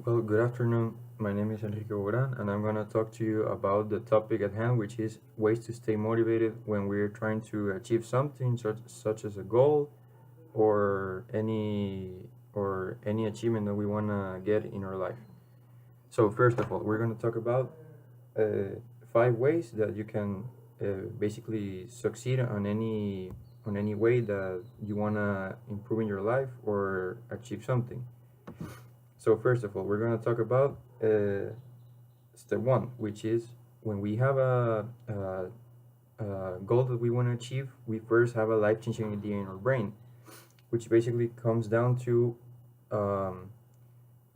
Well, good afternoon. My name is Enrique Bográn, and I'm going to talk to you about the topic at hand, which is ways to stay motivated when we're trying to achieve something, such as a goal or any achievement that we want to get in our life. So first of all, we're going to talk about 5 ways that you can basically succeed on any way that you want to improve in your life or achieve something. So first of all, we're going to talk about step one, which is when we have a goal that we want to achieve, we first have a life-changing idea in our brain, which basically comes down to um,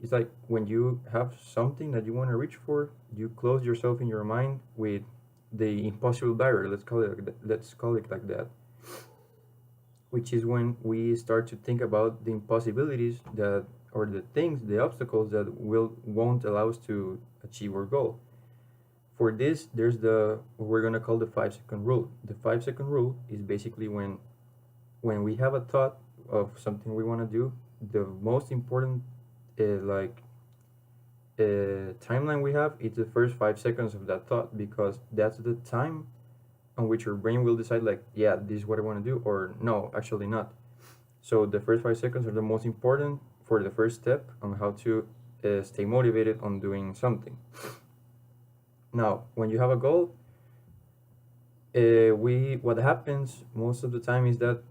it's like when you have something that you want to reach for, you close yourself in your mind with the impossible barrier. Let's call it like that, which is when we start to think about the impossibilities that or the things, the obstacles that won't allow us to achieve our goal. For this, there's the what we're gonna call the 5 second rule. The 5 second rule is basically when we have a thought of something we want to do, the most important like timeline we have is the first 5 seconds of that thought, because that's the time on which your brain will decide, like, yeah, this is what I want to do, or no, actually not. So the first 5 seconds are the most important for the first step on how to stay motivated on doing something. Now, when you have a goal, we what happens most of the time is that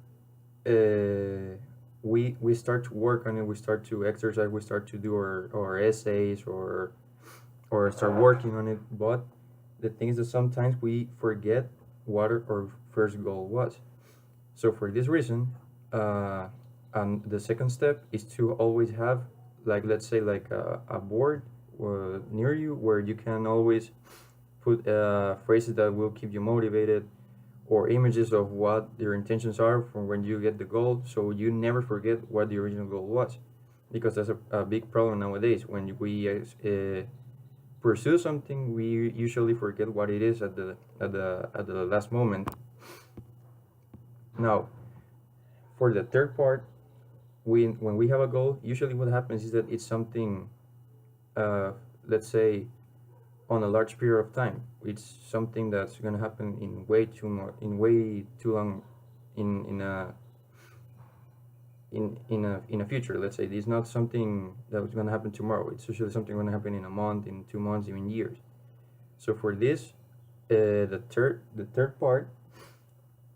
we start to work on it, we start to exercise, we start to do our essays or start working on it. But the thing is that sometimes we forget what our first goal was. So for this reason, and the second step is to always have, like, let's say, like a board near you where you can always put phrases that will keep you motivated, or images of what your intentions are from when you get the goal, so you never forget what the original goal was. Because that's a big problem nowadays. When we pursue something, we usually forget what it is at the last moment. Now, for the third part, when we have a goal, usually what happens is that it's something, let's say, on a large period of time. It's something that's going to happen in way too long, in a future. Let's say it's not something that's going to happen tomorrow. It's usually something going to happen in a month, in 2 months, even years. So for this, the third part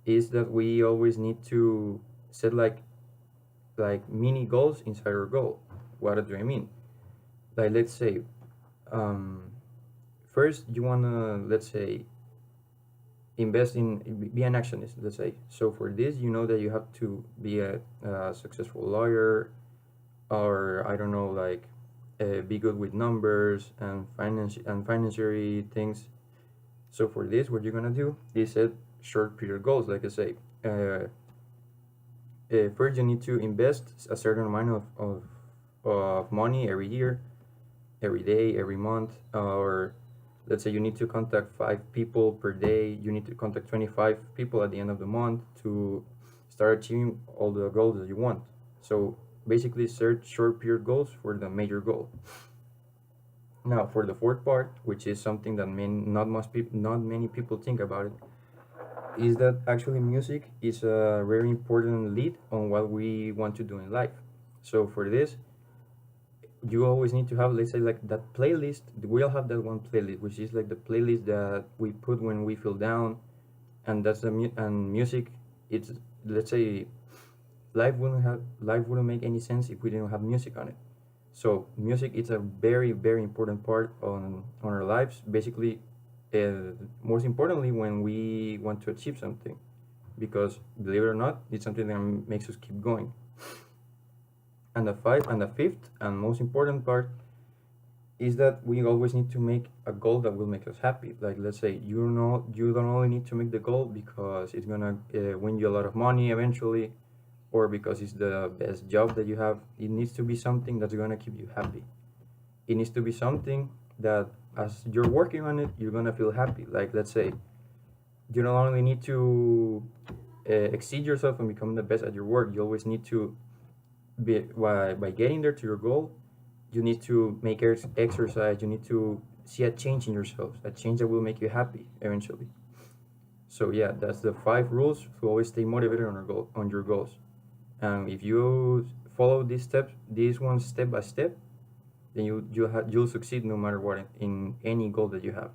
is that we always need to set like mini goals inside our goal. What do I mean? Like, let's say, um, first you wanna, let's say, invest in be an actionist. Let's say, so for this, you know that you have to be a successful lawyer, or I don't know, like, be good with numbers and financial things. So for this, what you're gonna do is set short period goals. Like I say, first you need to invest a certain amount of money every year, every day, every month, or let's say you need to contact 5 people per day. You need to contact 25 people at the end of the month to start achieving all the goals that you want. So basically, set short period goals for the major goal. Now, for the fourth part, which is something that not many people think about it, is that actually music is a very important lead on what we want to do in life. So for this, you always need to have, let's say, like that playlist. We all have that one playlist, which is like the playlist that we put when we feel down, and that's and music. It's, let's say, life wouldn't make any sense if we didn't have music on it. So music is a very, very important part on our lives. Basically, most importantly, when we want to achieve something, because believe it or not, it's something that makes us keep going. And the fifth and most important part is that we always need to make a goal that will make us happy. Like, let's say, you don't only need to make the goal because it's gonna win you a lot of money eventually, or because it's the best job that you have. It needs to be something that's gonna keep you happy. It needs to be something that, as you're working on it, you're gonna feel happy. Like, let's say, you don't only need to exceed yourself and become the best at your work. You always need to by getting there to your goal, You need to make exercise. You need to see a change in yourself, a change that will make you happy eventually. So yeah, that's the 5 rules to always stay motivated on your goals. If you follow these steps, these ones step by step, then you'll succeed no matter what in any goal that you have.